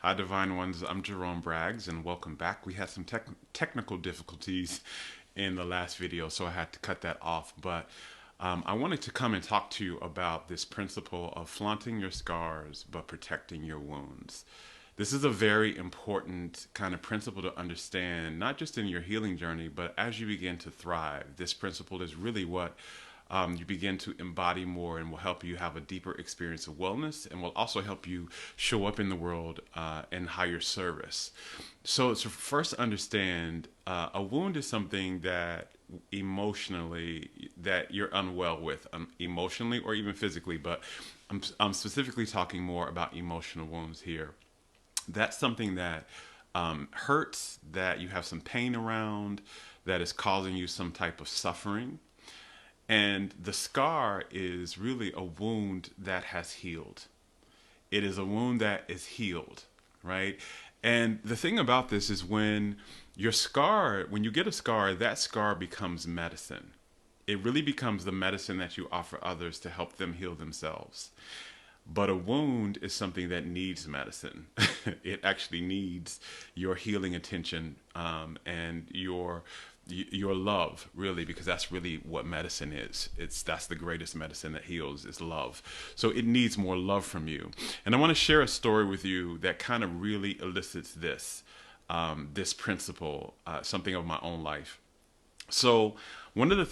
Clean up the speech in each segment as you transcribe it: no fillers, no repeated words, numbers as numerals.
Hi, Divine Ones. I'm Jerome Braggs, and welcome back. We had some technical difficulties in the last video, so I had to cut that off. But I wanted to come and talk to you about this principle of flaunting your scars but protecting your wounds. This is a very important kind of principle to understand, not just in your healing journey, but as you begin to thrive. This principle is really what you begin to embody more and will help you have a deeper experience of wellness and will also help you show up in the world in higher service. So, to first understand, a wound is something that emotionally that you're unwell with, emotionally or even physically, but I'm specifically talking more about emotional wounds here. That's something that hurts, that you have some pain around, that is causing you some type of suffering. And the scar is really a wound that has healed. It is a wound that is healed, right? And the thing about this is when you get a scar, that scar becomes medicine. It really becomes the medicine that you offer others to help them heal themselves. But a wound is something that needs medicine. It actually needs your healing attention and your love, really, because that's really what medicine is. That's the greatest medicine that heals is love. So it needs more love from you. And I want to share a story with you that kind of really elicits this principle, something of my own life. So one of the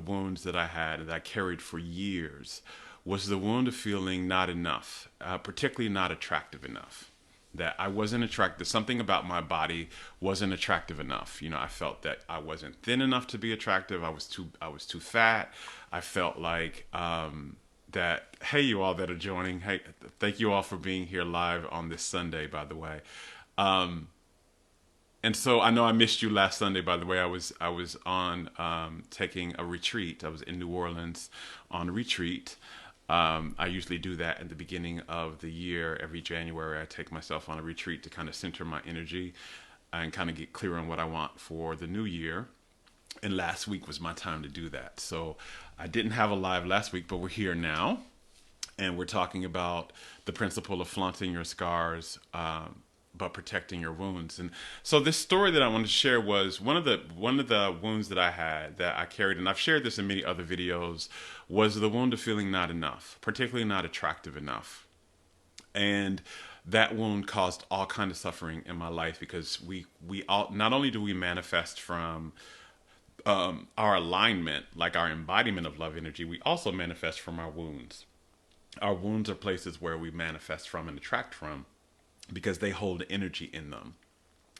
wounds that I had that I carried for years was the wound of feeling not enough, particularly not attractive enough. That I wasn't attractive. Something about my body wasn't attractive enough. I felt that I wasn't thin enough to be attractive. I was too fat. I felt like that. Hey, you all that are joining. Hey, thank you all for being here live on this Sunday. By the way, and so I know I missed you last Sunday. By the way, I was on taking a retreat. I was in New Orleans on a retreat. I usually do that at the beginning of the year. Every January, I take myself on a retreat to kind of center my energy and kind of get clear on what I want for the new year. And last week was my time to do that. So I didn't have a live last week, but we're here now. And we're talking about the principle of flaunting your scars, but protecting your wounds. And so this story that I wanted to share was one of the wounds that I had that I carried, and I've shared this in many other videos, was the wound of feeling not enough, particularly not attractive enough. And that wound caused all kind of suffering in my life because we all not only do we manifest from our alignment, like our embodiment of love energy, we also manifest from our wounds. Our wounds are places where we manifest from and attract from because they hold energy in them.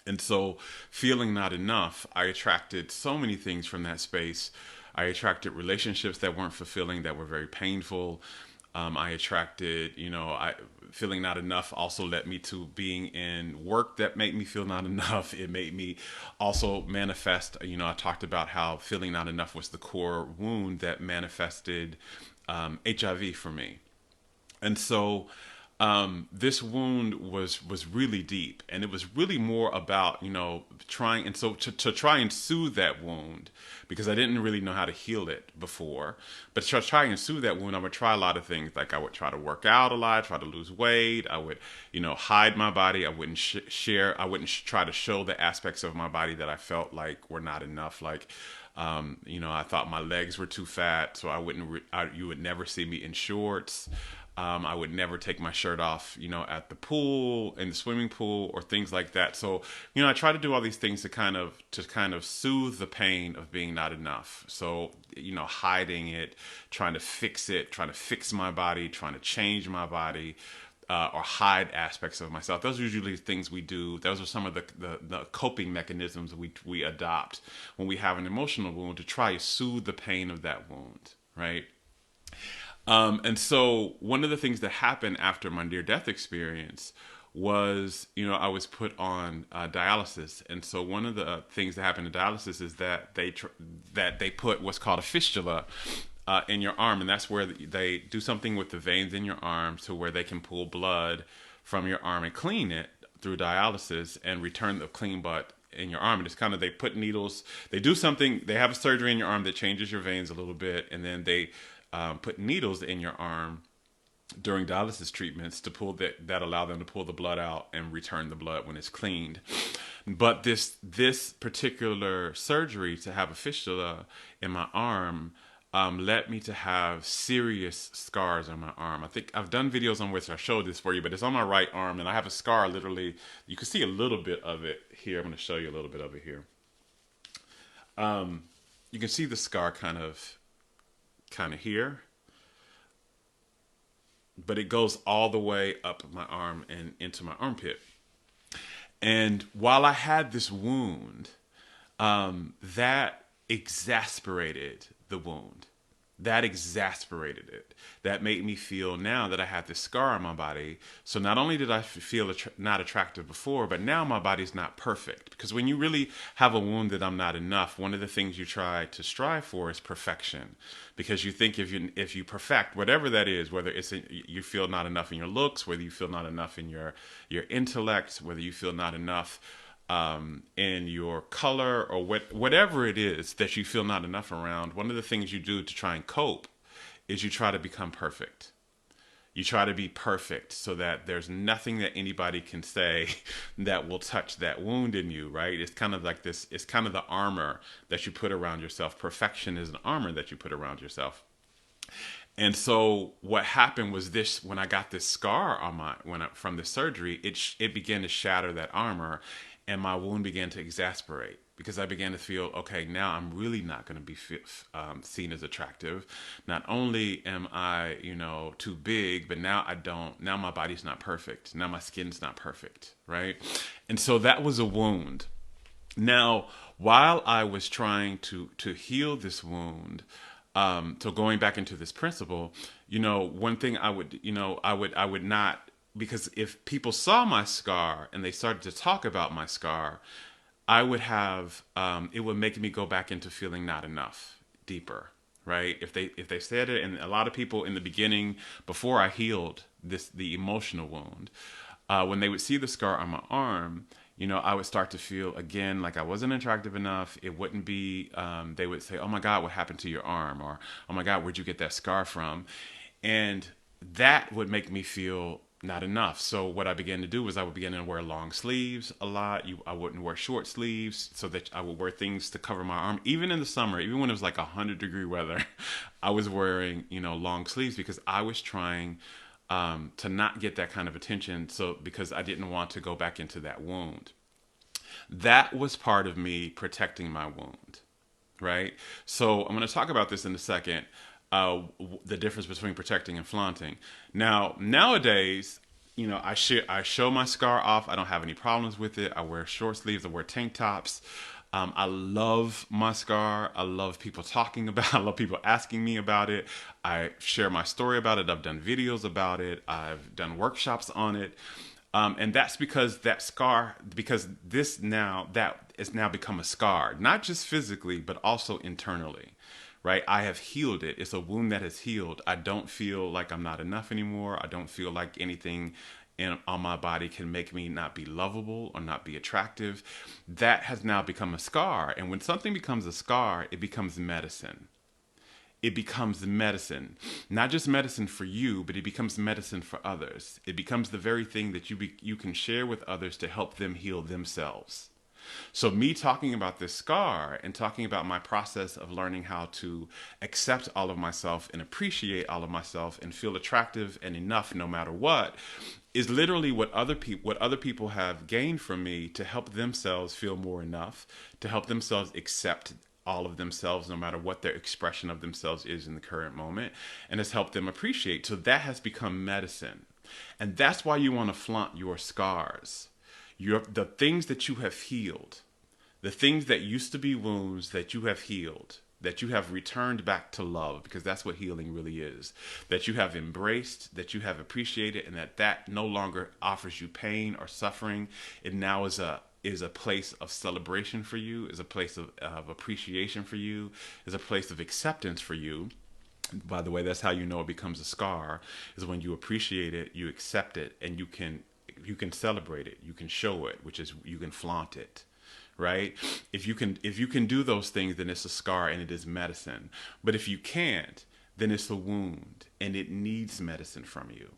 And so, feeling not enough, I attracted so many things from that space. I attracted relationships that weren't fulfilling, that were very painful. I attracted, feeling not enough also led me to being in work that made me feel not enough. It made me also manifest, I talked about how feeling not enough was the core wound that manifested HIV for me. And so this wound was really deep, and it was really more about trying and so to try and soothe that wound because I didn't really know how to heal it before. But to try and soothe that wound, I would try a lot of things. Like I would try to work out a lot, try to lose weight. I would hide my body. I wouldn't share. I wouldn't try to show the aspects of my body that I felt like were not enough. Like I thought my legs were too fat, so I wouldn't. You would never see me in shorts. I would never take my shirt off, at the pool, in the swimming pool, or things like that. So, I try to do all these things to kind of soothe the pain of being not enough. So, hiding it, trying to fix it, trying to fix my body, trying to change my body. Or hide aspects of myself. Those are usually things we do. Those are some of the coping mechanisms we adopt when we have an emotional wound to try to soothe the pain of that wound, right? And so one of the things that happened after my near death experience was, I was put on dialysis, and so one of the things that happened in dialysis is that they put what's called a fistula in your arm, and that's where they do something with the veins in your arm to where they can pull blood from your arm and clean it through dialysis and return the clean blood in your arm. And it's kind of, they put needles, they do something, they have a surgery in your arm that changes your veins a little bit, and then they put needles in your arm during dialysis treatments to pull that allow them to pull the blood out and return the blood when it's cleaned. But this particular surgery to have a fistula in my arm led me to have serious scars on my arm. I think I've done videos on which I showed this for you, but it's on my right arm, and I have a scar literally. You can see a little bit of it here. I'm going to show you a little bit of it here. You can see the scar kind of here, but it goes all the way up my arm and into my armpit. And while I had this wound, that exasperated the wound. That exasperated it. That made me feel now that I had this scar on my body. So not only did I feel not attractive before, but now my body's not perfect. Because when you really have a wound that I'm not enough, one of the things you try to strive for is perfection. Because you think if you perfect whatever that is, whether you feel not enough in your looks, whether you feel not enough in your intellect, whether you feel not enough in your color or whatever it is that you feel not enough around, one of the things you do to try and cope is you try to become perfect. You try to be perfect so that there's nothing that anybody can say that will touch that wound in you, right? It's kind of like this, it's kind of the armor that you put around yourself. Perfection is an armor that you put around yourself. And so what happened was this: when I got this scar on from the surgery, it began to shatter that armor, and my wound began to exasperate because I began to feel, okay, now I'm really not going to be seen as attractive. Not only am I, too big, but now I don't. Now my body's not perfect. Now my skin's not perfect, right? And so that was a wound. Now, while I was trying to heal this wound, so going back into this principle, one thing I would not, because if people saw my scar and they started to talk about my scar, I would have, it would make me go back into feeling not enough deeper, right? If they said it, and a lot of people in the beginning, before I healed the emotional wound, when they would see the scar on my arm, I would start to feel again like I wasn't attractive enough. It wouldn't be, they would say, oh my God, what happened to your arm? Or, oh my God, where'd you get that scar from? And that would make me feel not enough. So what I began to do was I would begin to wear long sleeves a lot. I wouldn't wear short sleeves, so that I would wear things to cover my arm. Even in the summer, even when it was like 100-degree weather, I was wearing, long sleeves because I was trying to not get that kind of attention. So because I didn't want to go back into that wound. That was part of me protecting my wound, right? So I'm going to talk about this in a second. The difference between protecting and flaunting. Now, nowadays, I show my scar off. I don't have any problems with it. I wear short sleeves. I wear tank tops. I love my scar. I love people talking about it. I love people asking me about it. I share my story about it. I've done videos about it. I've done workshops on it. And that's because that has now become a scar, not just physically, but also internally, right? I have healed it. It's a wound that has healed. I don't feel like I'm not enough anymore. I don't feel like anything on my body can make me not be lovable or not be attractive. That has now become a scar. And when something becomes a scar, it becomes medicine. It becomes medicine, not just medicine for you, but it becomes medicine for others. It becomes the very thing that you can share with others to help them heal themselves. So me talking about this scar and talking about my process of learning how to accept all of myself and appreciate all of myself and feel attractive and enough no matter what is literally what other people have gained from me to help themselves feel more enough, to help themselves accept all of themselves no matter what their expression of themselves is in the current moment, and has helped them appreciate. So that has become medicine. And that's why you want to flaunt your scars. The things that you have healed, the things that used to be wounds that you have healed, that you have returned back to love, because that's what healing really is, that you have embraced, that you have appreciated, and that no longer offers you pain or suffering. It now is a place of celebration for you, is a place of appreciation for you, is a place of acceptance for you. By the way, that's how you know it becomes a scar, is when you appreciate it, you accept it, and you can celebrate it, you can show it, which is you can flaunt it, right? If you can do those things, then it's a scar and it is medicine. But if you can't, then it's a wound. and it needs medicine from you.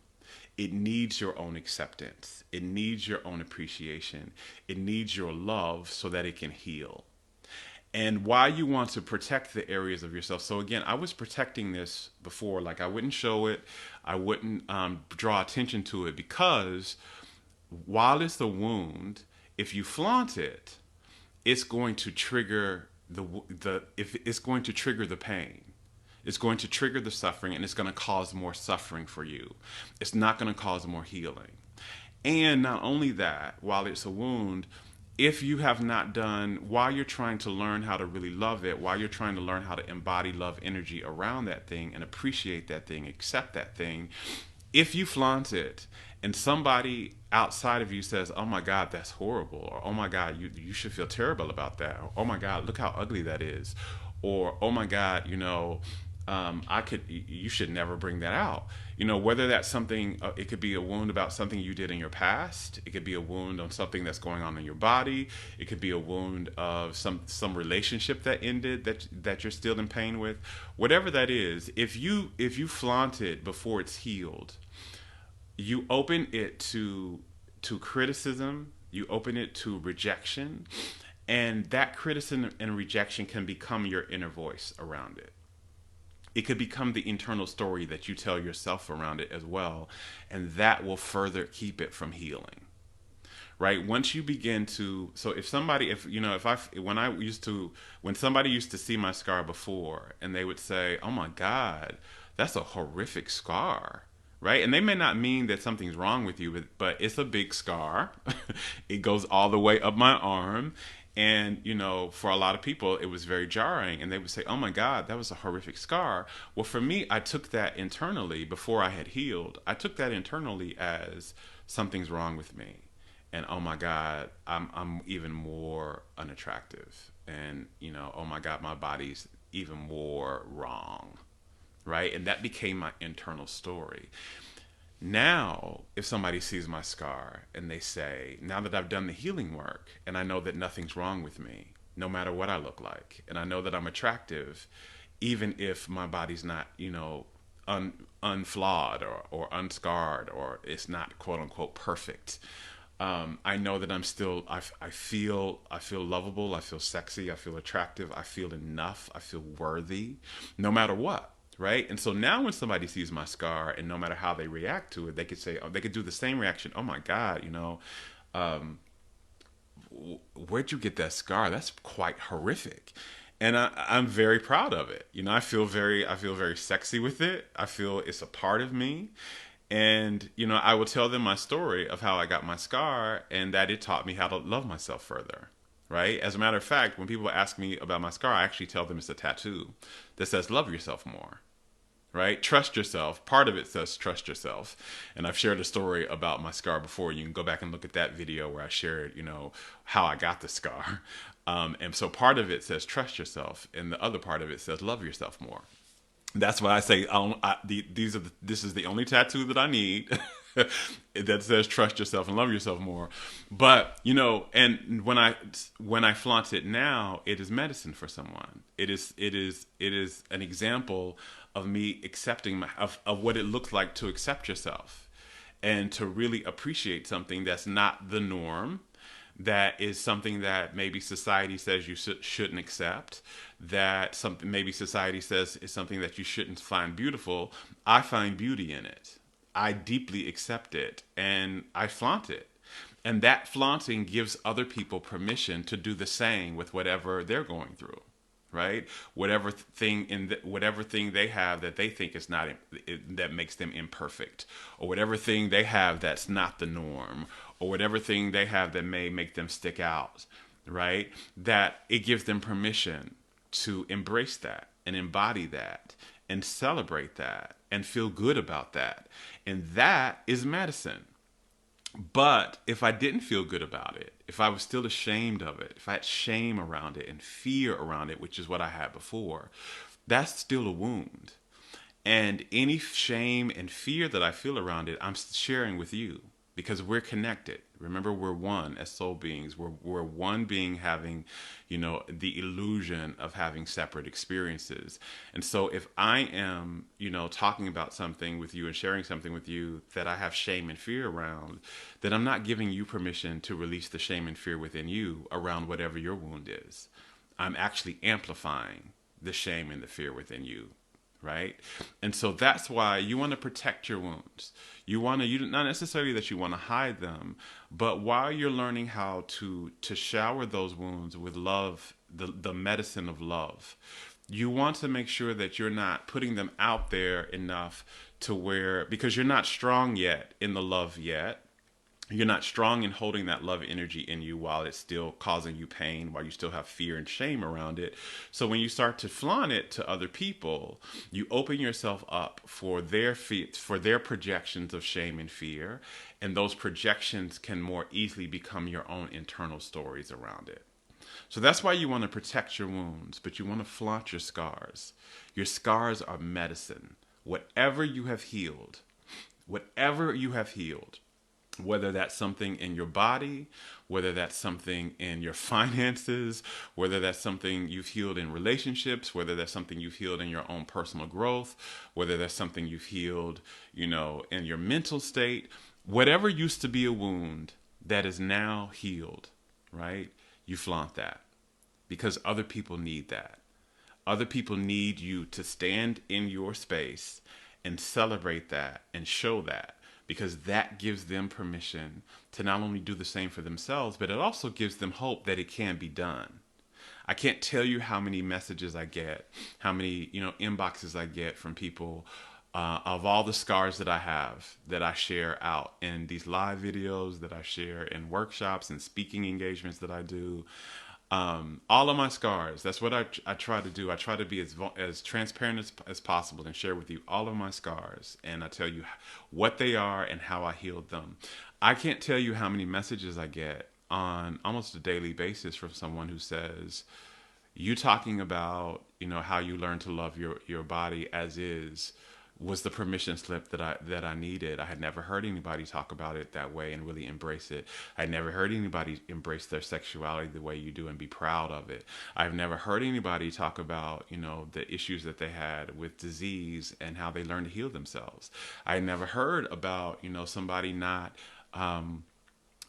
It needs your own acceptance. It needs your own appreciation. It needs your love so that it can heal. And why you want to protect the areas of yourself. So again, I was protecting this before. Like I wouldn't show it. I wouldn't draw attention to it because while it's a wound, if you flaunt it, it's going to trigger the if it's going to trigger the pain. It's going to trigger the suffering and it's going to cause more suffering for you. It's not going to cause more healing. And not only that, while it's a wound, if you have not done, while you're trying to learn how to really love it, while you're trying to learn how to embody love energy around that thing and appreciate that thing, accept that thing, if you flaunt it and somebody outside of you says, oh my God, that's horrible, or oh my God, you should feel terrible about that, or oh my God, look how ugly that is, or oh my God, you should never bring that out. Whether that's something, it could be a wound about something you did in your past. It could be a wound on something that's going on in your body. It could be a wound of some relationship that ended that you're still in pain with. Whatever that is, if you flaunt it before it's healed, you open it to criticism. You open it to rejection, and that criticism and rejection can become your inner voice around it. It could become the internal story that you tell yourself around it as well, and that will further keep it from healing. Right? Once you begin to, so if somebody, if you know, if I, when somebody used to see my scar before, and they would say, "Oh my God, that's a horrific scar." Right? And they may not mean that something's wrong with you, but it's a big scar. It goes all the way up my arm. And, for a lot of people, it was very jarring. And they would say, oh my God, that was a horrific scar. Well, for me, I took that internally before I had healed. I took that internally as something's wrong with me. And oh my God, I'm even more unattractive. And, oh my God, my body's even more wrong. Right? And that became my internal story. Now, if somebody sees my scar and they say, now that I've done the healing work and I know that nothing's wrong with me, no matter what I look like, and I know that I'm attractive, even if my body's not, unflawed or unscarred, or it's not quote unquote perfect. I know that I'm still, I feel lovable. I feel sexy. I feel attractive. I feel enough. I feel worthy, no matter what. Right? And so now when somebody sees my scar, and no matter how they react to it, they could say, they could do the same reaction. Oh my God, where'd you get that scar? That's quite horrific. And I'm very proud of it. I feel very sexy with it. I feel it's a part of me. And, I will tell them my story of how I got my scar and that it taught me how to love myself further. Right? As a matter of fact, when people ask me about my scar, I actually tell them it's a tattoo that says, love yourself more. Right? Trust yourself. Part of it says trust yourself. And I've shared a story about my scar before. You can go back and look at that video where I shared, how I got the scar. And so part of it says trust yourself. And the other part of it says love yourself more. That's why I say this is the only tattoo that I need that says trust yourself and love yourself more. But and when I flaunt it now, it is medicine for someone. It is an example of me accepting of what it looks like to accept yourself and to really appreciate something that's not the norm. That is something that maybe society says you shouldn't accept, that something maybe society says is something that you shouldn't find beautiful. I find beauty in it. I deeply accept it and I flaunt it. And that flaunting gives other people permission to do the same with whatever they're going through. Right? Whatever thing they have that they think is not that makes them imperfect, or whatever thing they have that's not the norm, or whatever thing they have that may make them stick out, right? That it gives them permission to embrace that and embody that and celebrate that and feel good about that. And that is medicine. But if I didn't feel good about it, if I was still ashamed of it, if I had shame around it and fear around it, which is what I had before, that's still a wound. And any shame and fear that I feel around it, I'm sharing with you. because we're connected. Remember, we're one as soul beings. We're one being having, the illusion of having separate experiences. And so if I am, talking about something with you and sharing something with you that I have shame and fear around, then I'm not giving you permission to release the shame and fear within you around whatever your wound is. I'm actually amplifying the shame and the fear within you, right? And so that's why you want to protect your wounds. You not necessarily that you want to hide them, but while you're learning how to shower those wounds with love, the medicine of love, you want to make sure that you're not putting them out there enough to where, because you're not strong yet in the love yet, you're not strong in holding that love energy in you while it's still causing you pain, while you still have fear and shame around it. So when you start to flaunt it to other people, you open yourself up for their projections of shame and fear, and those projections can more easily become your own internal stories around it. So that's why you want to protect your wounds, but you want to flaunt your scars. Your scars are medicine. Whatever you have healed, whether that's something in your body, whether that's something in your finances, whether that's something you've healed in relationships, whether that's something you've healed in your own personal growth, whether that's something you've healed, in your mental state, whatever used to be a wound that is now healed, right? You flaunt that because other people need that. Other people need you to stand in your space and celebrate that and show that, because that gives them permission to not only do the same for themselves, but it also gives them hope that it can be done. I can't tell you how many messages I get, how many, inboxes I get from people of all the scars that I have that I share out in these live videos, that I share in workshops and speaking engagements that I do. All of my scars. That's what I try to do. I try to be as transparent as possible and share with you all of my scars. And I tell you what they are and how I healed them. I can't tell you how many messages I get on almost a daily basis from someone who says, you talking about, how you learn to love your body as is was the permission slip that I needed. I had never heard anybody talk about it that way and really embrace it. I never heard anybody embrace their sexuality the way you do and be proud of it. I've never heard anybody talk about, the issues that they had with disease and how they learned to heal themselves. I never heard about, somebody not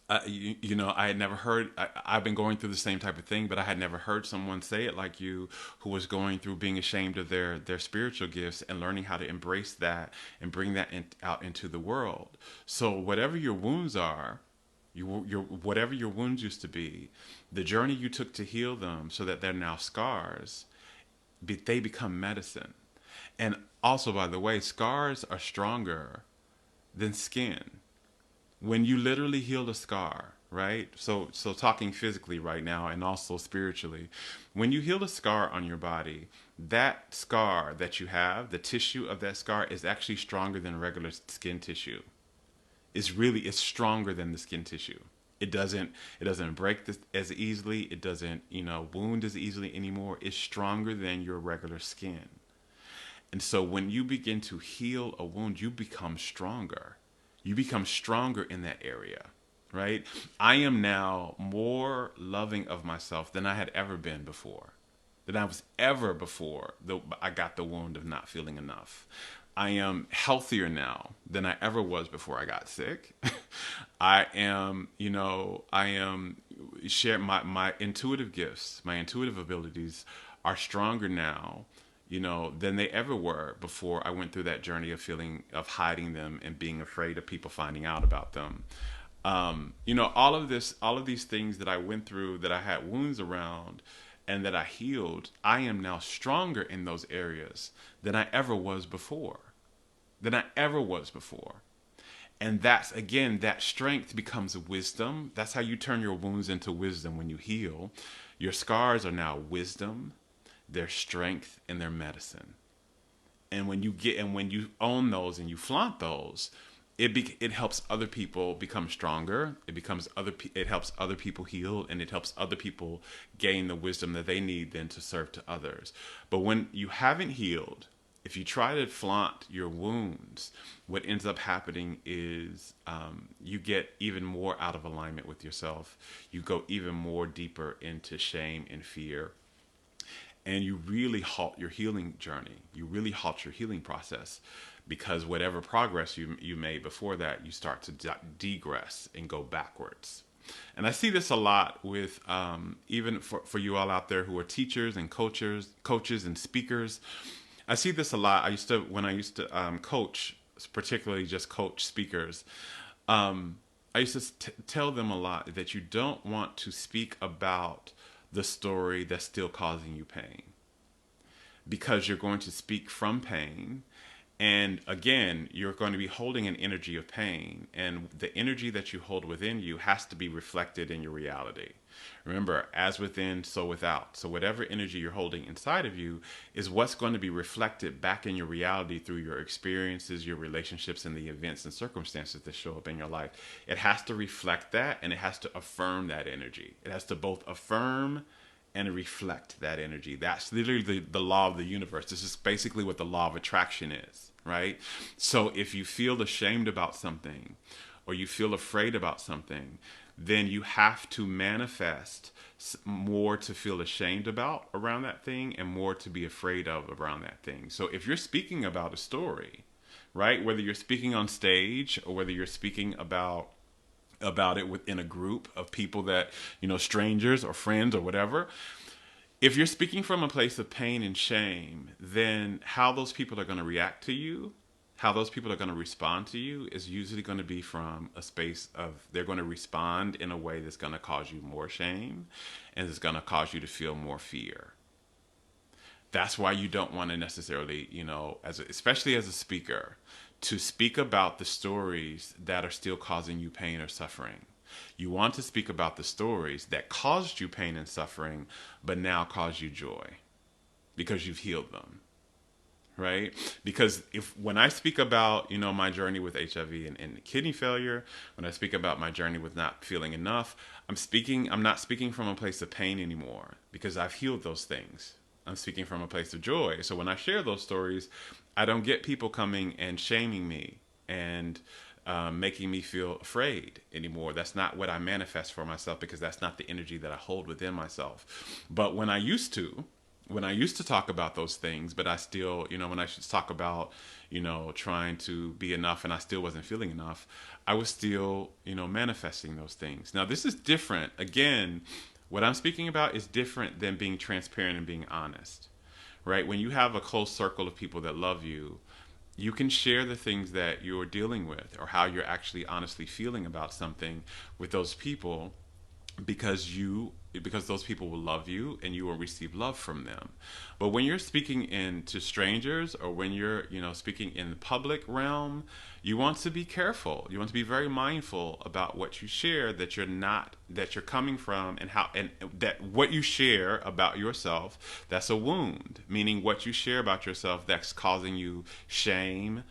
I had never heard, I've been going through the same type of thing, but I had never heard someone say it like you, who was going through being ashamed of their spiritual gifts and learning how to embrace that and bring that out into the world. So whatever your wounds are, whatever your wounds used to be, the journey you took to heal them so that they're now scars, they become medicine. And also, by the way, scars are stronger than skin. When you literally heal a scar, right? So talking physically right now and also spiritually, when you heal a scar on your body, that scar that you have, the tissue of that scar is actually stronger than regular skin tissue. It's stronger than the skin tissue. It doesn't break as easily. It doesn't, wound as easily anymore. It's stronger than your regular skin. And so when you begin to heal a wound, you become stronger. You become stronger in that area, right? I am now more loving of myself than I had ever been before, than I was ever before I got the wound of not feeling enough. I am healthier now than I ever was before I got sick. I am share my intuitive gifts, my intuitive abilities are stronger now, than they ever were before I went through that journey of hiding them and being afraid of people finding out about them. All of these things that I went through, that I had wounds around and that I healed, I am now stronger in those areas than I ever was before. And that's, again, that strength becomes wisdom. That's how you turn your wounds into wisdom when you heal. Your scars are now wisdom, their strength, and their medicine. And when you own those and you flaunt those, it helps other people become stronger. It helps other people heal, and it helps other people gain the wisdom that they need then to serve to others. But when you haven't healed If you try to flaunt your wounds, what ends up happening is you get even more out of alignment with yourself. You go even more deeper into shame and fear, and you really halt your healing journey. You really halt your healing process, because whatever progress you made before that, you start to degress and go backwards. And I see this a lot with even for you all out there who are teachers and coaches and speakers. I see this a lot. When I used to coach, particularly just coach speakers. I used to tell them a lot that you don't want to speak about the story that's still causing you pain, because you're going to speak from pain. And again, you're going to be holding an energy of pain, and the energy that you hold within you has to be reflected in your reality. Remember, as within, so without. So whatever energy you're holding inside of you is what's going to be reflected back in your reality through your experiences, your relationships, and the events and circumstances that show up in your life. It has to reflect that, and it has to affirm that energy. It has to both affirm and reflect that energy. That's literally the law of the universe. This is basically what the law of attraction is, right? So if you feel ashamed about something, or you feel afraid about something, then you have to manifest more to feel ashamed about around that thing, and more to be afraid of around that thing. So if you're speaking about a story, right, whether you're speaking on stage or whether you're speaking about it within a group of people that, strangers or friends or whatever, if you're speaking from a place of pain and shame, then how those people are going to react to you, how those people are going to respond to you, is usually going to be from a space of, they're going to respond in a way that's going to cause you more shame, and it's going to cause you to feel more fear. That's why you don't want to necessarily, especially as a speaker, to speak about the stories that are still causing you pain or suffering. You want to speak about the stories that caused you pain and suffering, but now cause you joy because you've healed them, right? Because when I speak about, my journey with HIV and kidney failure, when I speak about my journey with not feeling enough, I'm not speaking from a place of pain anymore, because I've healed those things. I'm speaking from a place of joy. So when I share those stories, I don't get people coming and shaming me and making me feel afraid anymore. That's not what I manifest for myself, because that's not the energy that I hold within myself. But when I used to talk about those things, but I still, when I should talk about, trying to be enough and I still wasn't feeling enough, I was still, manifesting those things. Now, this is different. Again, what I'm speaking about is different than being transparent and being honest, right? When you have a close circle of people that love you, you can share the things that you're dealing with, or how you're actually honestly feeling about something with those people, because those people will love you and you will receive love from them. But when you're speaking to strangers, or when you're speaking in the public realm, you want to be careful. You want to be very mindful about what you share, that you're coming from, and that what you share about yourself, that's a wound. Meaning, what you share about yourself that's causing you shame,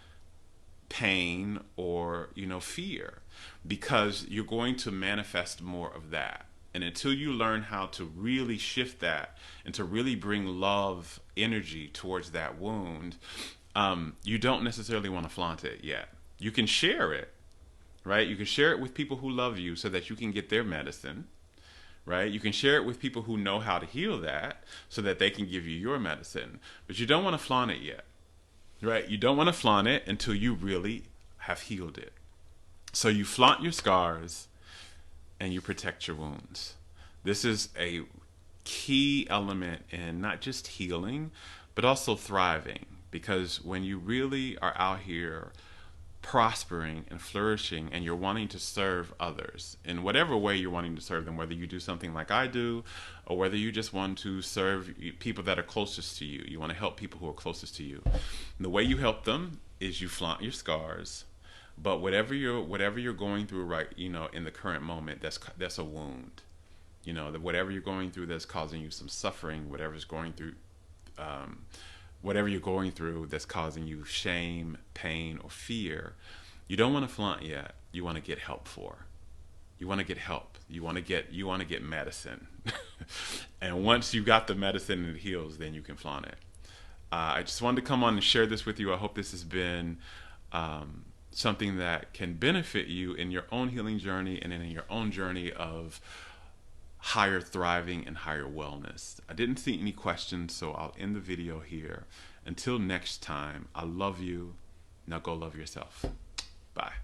pain, or fear, because you're going to manifest more of that. And until you learn how to really shift that and to really bring love energy towards that wound, you don't necessarily want to flaunt it yet. You can share it, right? You can share it with people who love you so that you can get their medicine, right? You can share it with people who know how to heal that so that they can give you your medicine. But you don't want to flaunt it yet, right? You don't want to flaunt it until you really have healed it. So you flaunt your scars and you protect your wounds. This is a key element in not just healing, but also thriving. Because when you really are out here prospering and flourishing, and you're wanting to serve others in whatever way you're wanting to serve them, whether you do something like I do, or whether you just want to serve people that are closest to you, you want to help people who are closest to you. And the way you help them is you flaunt your scars. But whatever you're going through right, in the current moment, that's a wound. Whatever you're going through that's causing you some suffering, whatever you're going through that's causing you shame, pain, or fear, you don't want to flaunt yet. You want to get help for. You want to get help. You want to get medicine. And once you got the medicine and it heals, then you can flaunt it. I just wanted to come on and share this with you. I hope this has been something that can benefit you in your own healing journey and in your own journey of higher thriving and higher wellness. I didn't see any questions, so I'll end the video here. Until next time, I love you. Now go love yourself. Bye.